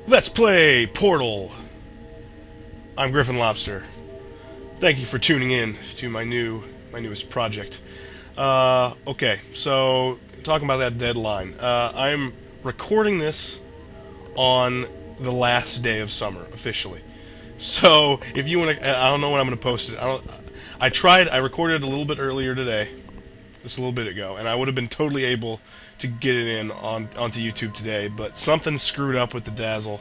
Let's play Portal. I'm griffinlobster. Thank you for tuning in to my newest project. Okay, so talking about that deadline. I'm recording this on the last day of summer officially. So if you want to, I don't know when I'm going to post it. I recorded it a little bit earlier today, just a little bit ago, and I would have been totally able to get it in onto YouTube today, but something screwed up with the Dazzle.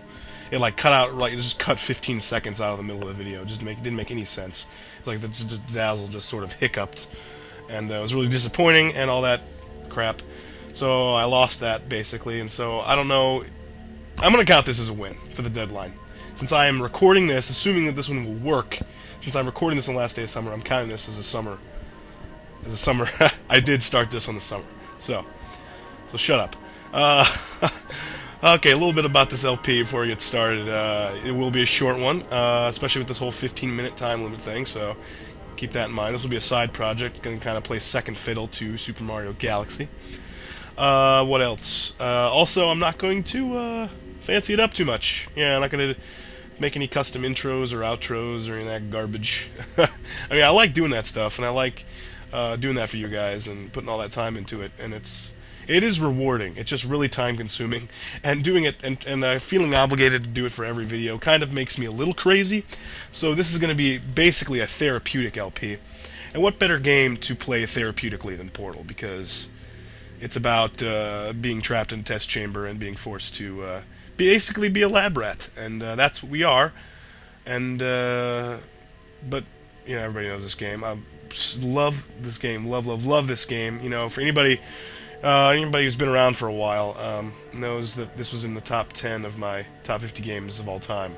It cut out, it just cut 15 seconds out of the middle of the video. It didn't make any sense. It's like the Dazzle just sort of hiccuped, and it was really disappointing and all that crap. So I lost that basically, and so I don't know. I'm gonna count this as a win for the deadline, since I am recording this, assuming that this one will work. Since I'm recording this on the last day of summer, I'm counting this as a summer. I did start this on the summer, so shut up. Okay, a little bit about this LP before we get started. It will be a short one, especially with this whole 15-minute time limit thing, so keep that in mind. This will be a side project, going to kind of play second fiddle to Super Mario Galaxy. What else? Also, I'm not going to fancy it up too much. Yeah, I'm not going to make any custom intros or outros or any of that garbage. I mean, I like doing that stuff, and I like doing that for you guys and putting all that time into it, and it is rewarding. It's just really time-consuming, and doing it and feeling obligated to do it for every video kind of makes me a little crazy. So this is going to be basically a therapeutic LP, and what better game to play therapeutically than Portal, because it's about being trapped in a test chamber and being forced to basically be a lab rat, and that's what we are. And but you know, everybody knows this game. I just love this game. Love this game. You know, for anybody who's been around for a while knows that this was in the top 10 of my top 50 games of all time.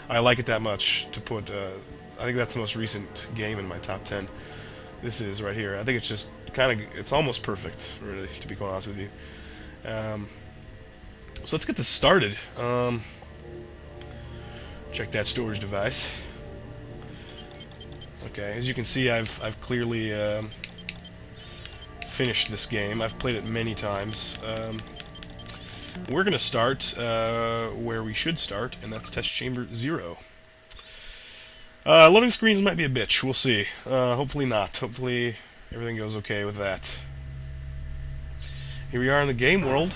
I like it that much to put. I think that's the most recent game in my top 10. This is right here. I think it's just it's almost perfect, really, to be quite honest with you. So let's get this started. Check that storage device. Okay, as you can see, I've clearly finished this game. I've played it many times. We're gonna start where we should start, and that's Test Chamber 0. Loading screens might be a bitch. We'll see. Hopefully not. Hopefully everything goes okay with that. Here we are in the game world.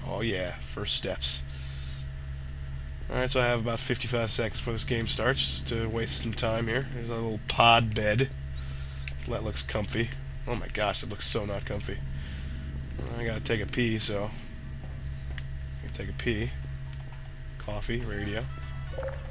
Oh yeah, first steps. Alright, so I have about 55 seconds before this game starts to waste some time here. There's a little pod bed. That looks comfy. Oh my gosh, it looks so not comfy. I gotta take a pee, so I gotta take a pee. Coffee, radio.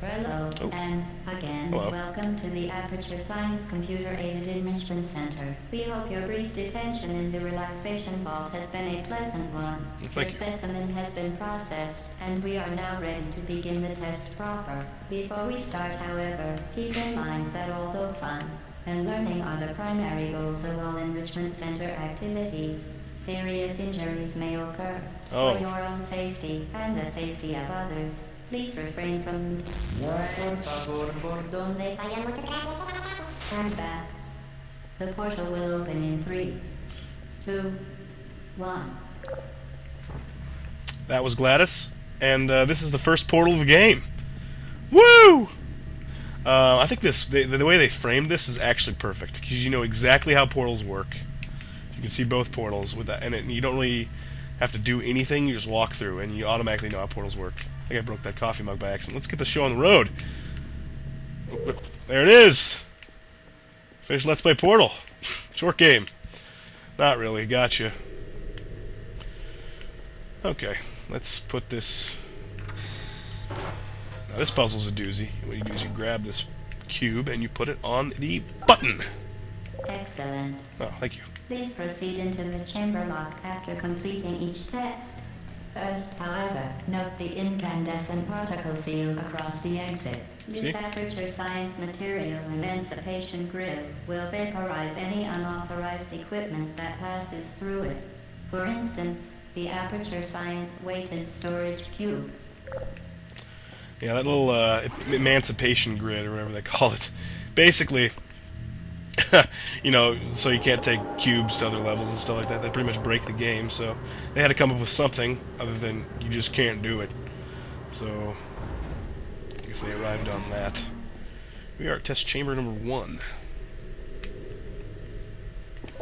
Hello, and again, Hello. Welcome to the Aperture Science Computer-Aided Enrichment Center. We hope your brief detention in the relaxation vault has been a pleasant one. Your specimen has been processed, and we are now ready to begin the test proper. Before we start, however, keep in mind that although fun and learning are the primary goals of all Enrichment Center activities, serious injuries may occur. For your own safety and the safety of others, please refrain from Stand back. The portal will open in 3, 2, 1. That was Gladys, and this is the first Portal of the game. Woo! I think the way they framed this is actually perfect, because you know exactly how portals work. You can see both portals with that, and you don't really have to do anything. You just walk through, and you automatically know how portals work. I think I broke that coffee mug by accident. Let's get the show on the road. There it is. Finish Let's Play Portal. Short game. Not really. Gotcha. Okay. Let's put this... Now this puzzle's a doozy. What you do is you grab this cube and you put it on the button. Excellent. Oh, thank you. Please proceed into the chamber lock after completing each test. First, however, note the incandescent particle field across the exit. This Aperture Science material emancipation grid will vaporize any unauthorized equipment that passes through it. For instance, the Aperture Science weighted storage cube. Yeah, that little emancipation grid, or whatever they call it. Basically, you know, so you can't take cubes to other levels and stuff like that. They pretty much break the game. So they had to come up with something other than you just can't do it. So I guess they arrived on that. We are at test chamber number 1.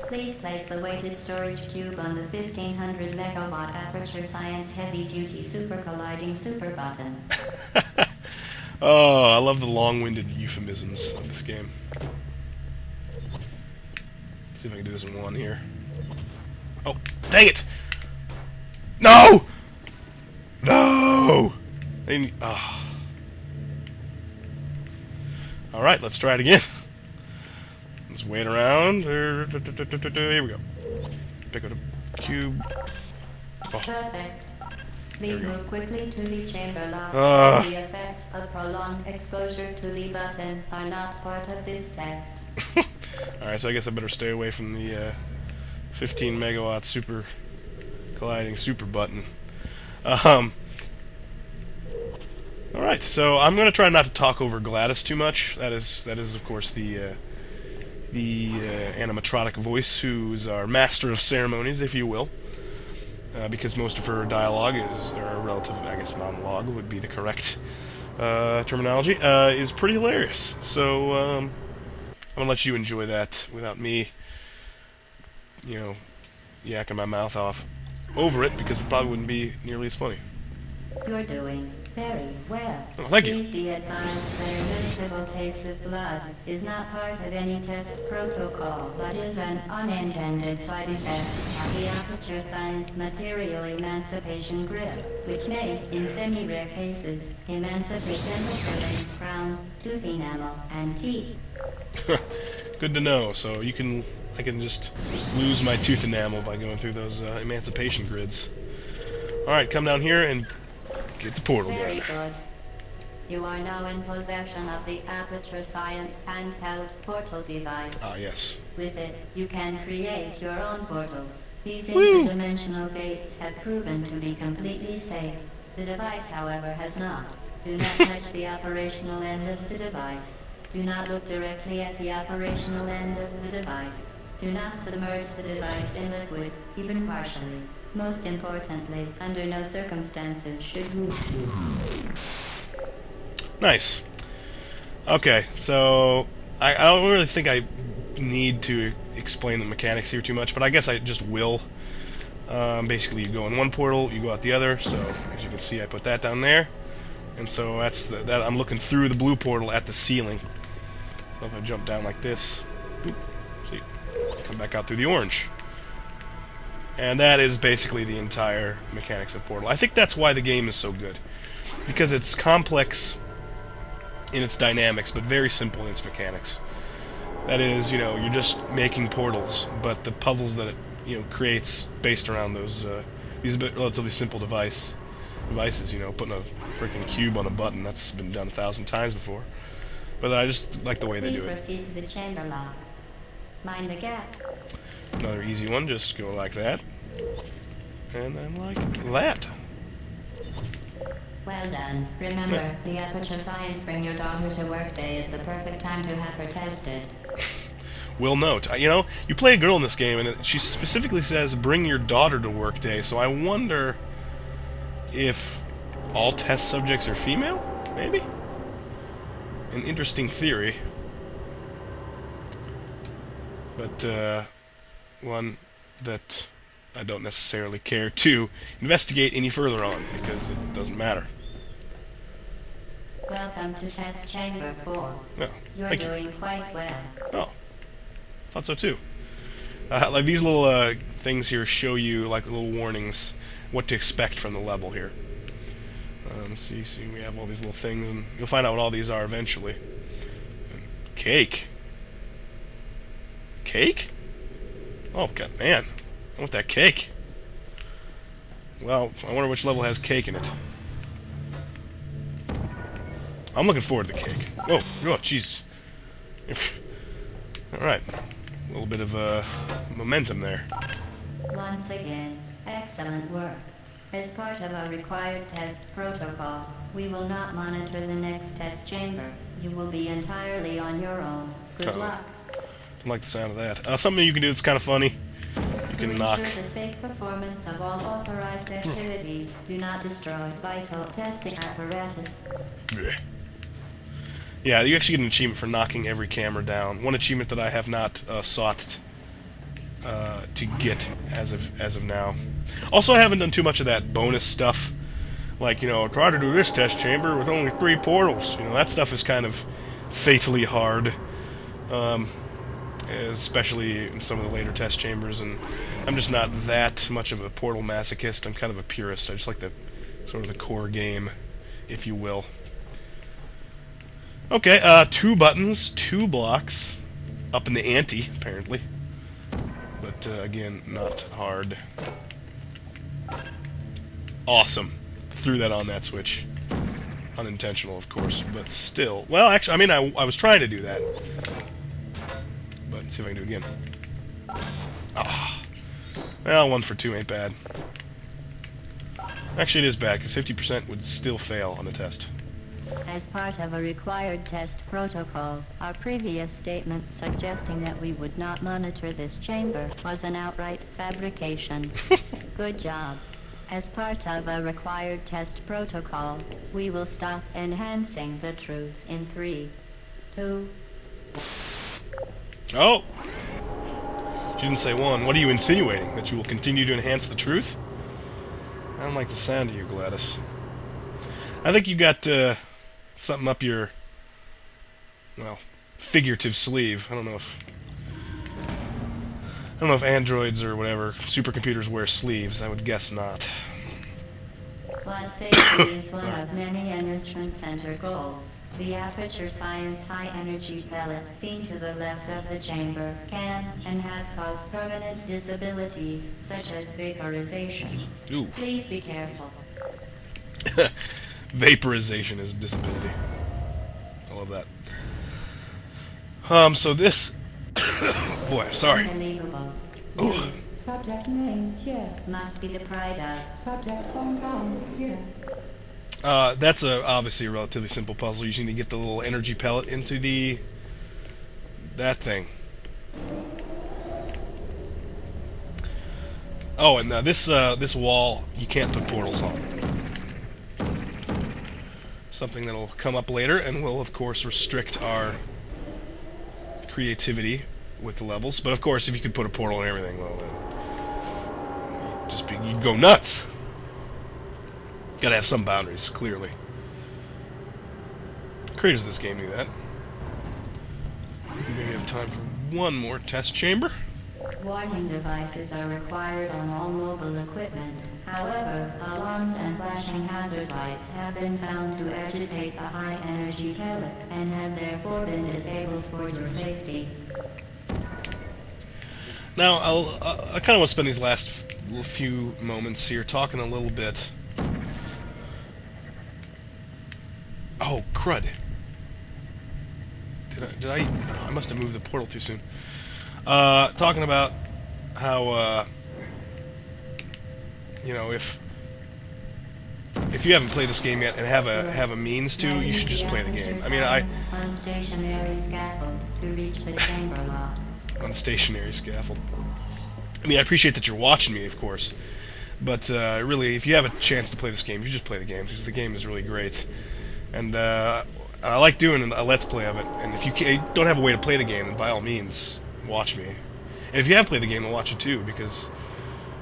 Please place the weighted storage cube on the 1500 megawatt Aperture Science heavy-duty super colliding super button. Oh, I love the long-winded euphemisms of this game. See if I can do this in one here. Oh, dang it! No! No! Oh. Alright, let's try it again. Let's wait around. Here we go. Pick up the cube. Oh. Perfect. Please move quickly to the chamber lock. The effects of prolonged exposure to the button are not part of this test. Alright, so I guess I better stay away from the 15 megawatt super colliding super button. Alright, so I'm going to try not to talk over Gladys too much. That is of course the animatronic voice, who's our master of ceremonies, if you will. Because most of her dialogue is, or relative, I guess monologue would be the correct terminology, is pretty hilarious. So I'm going to let you enjoy that without me, you know, yakking my mouth off over it, because it probably wouldn't be nearly as funny. You're doing very well. Oh, thank you. Please be advised that invincible taste of blood is not part of any test protocol, but is an unintended side effect of the Aperture Science material emancipation grip, which may, in semi-rare cases, emancipate dental fillings, crowns, tooth enamel, and teeth. Good to know. So I can just lose my tooth enamel by going through those emancipation grids. Alright, come down here and get the portal Very gun. good. You are now in possession of the Aperture Science handheld portal device. Ah, yes. With it, you can create your own portals. These Woo! interdimensional gates have proven to be completely safe. The device, however, has not. Do not touch the operational end of the device. Do not look directly at the operational end of the device. Do not submerge the device in liquid, even partially. Most importantly, under no circumstances should you... Nice. Okay, so I don't really think I need to explain the mechanics here too much, but I guess I just will. Basically, you go in one portal, you go out the other. So as you can see, I put that down there, and so that I'm looking through the blue portal at the ceiling. So if I jump down like this, see, come back out through the orange. And that is basically the entire mechanics of Portal. I think that's why the game is so good. Because it's complex in its dynamics, but very simple in its mechanics. That is, you know, you're just making portals, but the puzzles that it, you know, creates based around those these relatively simple devices, you know, putting a freaking cube on a button, that's been done 1,000 times before. But I just like the way they do it. Please proceed to the chamber lock. Mind the gap. Another easy one, just go like that. And then like that. Well done. Remember, the Aperture Science Bring Your Daughter to Work Day is the perfect time to have her tested. Will note. You know, you play a girl in this game, and she specifically says, bring your daughter to work day, so I wonder if all test subjects are female? Maybe? An interesting theory. But, one that I don't necessarily care to investigate any further on, because it doesn't matter. Welcome to Test Chamber 4. Oh, You're doing quite well. Oh, thought so too. Like these little things here show you like little warnings what to expect from the level here. See, we have all these little things, and you'll find out what all these are eventually. Cake. Cake? Oh, God, man. I want that cake. Well, I wonder which level has cake in it. I'm looking forward to the cake. Whoa, oh, jeez. Alright. A little bit of momentum there. Once again, excellent work. As part of our required test protocol, we will not monitor the next test chamber. You will be entirely on your own. Good luck. I like the sound of that. Something you can do that's kind of funny. You can knock. To ensure the safe performance of all authorized activities, do not destroy vital testing apparatus. Yeah, you actually get an achievement for knocking every camera down. One achievement that I have not sought to get as of now. Also, I haven't done too much of that bonus stuff, like, you know, try to do this test chamber with only 3 portals. You know, that stuff is kind of fatally hard, especially in some of the later test chambers. And I'm just not that much of a portal masochist. I'm kind of a purist. I just like the sort of the core game, if you will. Okay, 2 buttons, 2 blocks, up in the ante, apparently. But, again, not hard. Awesome. Threw that on that switch. Unintentional, of course, but still. Well, actually, I mean, I was trying to do that. But, let's see if I can do it again. Ah. Well, 1 for 2 ain't bad. Actually, it is bad, because 50% would still fail on the test. As part of a required test protocol, our previous statement suggesting that we would not monitor this chamber was an outright fabrication. Good job. As part of a required test protocol, we will stop enhancing the truth in 3, 2... Oh! She didn't say 1. What are you insinuating? That you will continue to enhance the truth? I don't like the sound of you, Gladys. I think you got, something up your, well, figurative sleeve. I don't know if androids or whatever supercomputers wear sleeves. I would guess not. While safety is one of many Enrichment Center goals, the Aperture Science high-energy pellet seen to the left of the chamber can and has caused permanent disabilities such as vaporization. Ooh. Please be careful. Vaporization is a disability. I love that. So this... Boy, sorry. Unbelievable. Subject name here. Must be the pride of. Subject hometown here. That's obviously a relatively simple puzzle. You just need to get the little energy pellet into that thing. Oh, and this wall you can't put portals on. Something that'll come up later and will, of course, restrict our creativity with the levels. But of course, if you could put a portal and everything, well, then you'd go nuts. Gotta have some boundaries, clearly. Creators of this game knew that. We maybe have time for one more test chamber. Warning devices are required on all mobile equipment. However, alarms and flashing hazard lights have been found to agitate a high-energy pellet and have therefore been disabled for your safety. Now, I kind of want to spend these last few moments here talking a little bit. Oh, crud. Did I must have moved the portal too soon. Talking about how, you know, if you haven't played this game yet and have a means to, you should just play the game. I mean, On stationary scaffold to reach the chamber lock. On stationary scaffold. I mean, I appreciate that you're watching me, of course, but really, if you have a chance to play this game, you should just play the game, because the game is really great. And I like doing a Let's Play of it, and if you don't have a way to play the game, then by all means, watch me. And if you have played the game, then watch it too, because,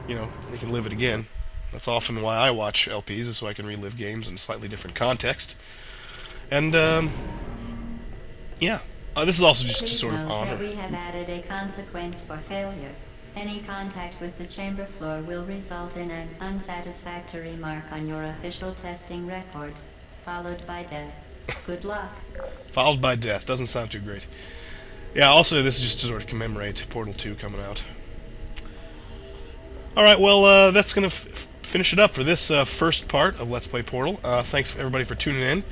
you know, you can live it again. That's often why I watch LPs, is so I can relive games in a slightly different context. And, yeah. This is also just to sort of honor. That we have added a consequence for failure. Any contact with the chamber floor will result in an unsatisfactory mark on your official testing record, followed by death. Good luck. Followed by death. Doesn't sound too great. Yeah, also, this is just to sort of commemorate Portal 2 coming out. Alright, well, that's going to finish it up for this first part of Let's Play Portal. Thanks, everybody, for tuning in.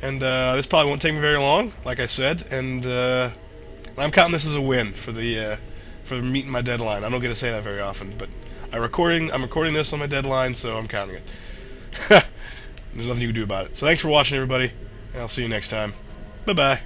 And this probably won't take me very long, like I said, and I'm counting this as a win for meeting my deadline. I don't get to say that very often, but I'm recording this on my deadline, so I'm counting it. There's nothing you can do about it. So thanks for watching, everybody, and I'll see you next time. Bye-bye.